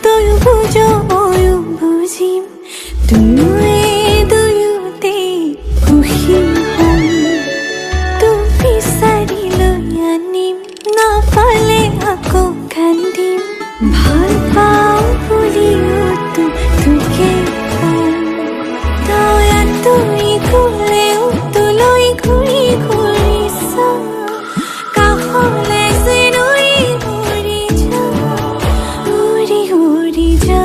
তয়ো বুজো ময়ো বুজিম দুয়োতে সুখী হম তোক বিচাৰি লৈ আনিম নাপালে আকৌ কান্দিম ভাল পাওঁ বুলিও তোকে কম তই আঁতৰি গ'লেও তোলৈ ঘূৰি ঘূৰি চাম কাষলে যেন উৰি উৰি যাম উৰি উৰি যাম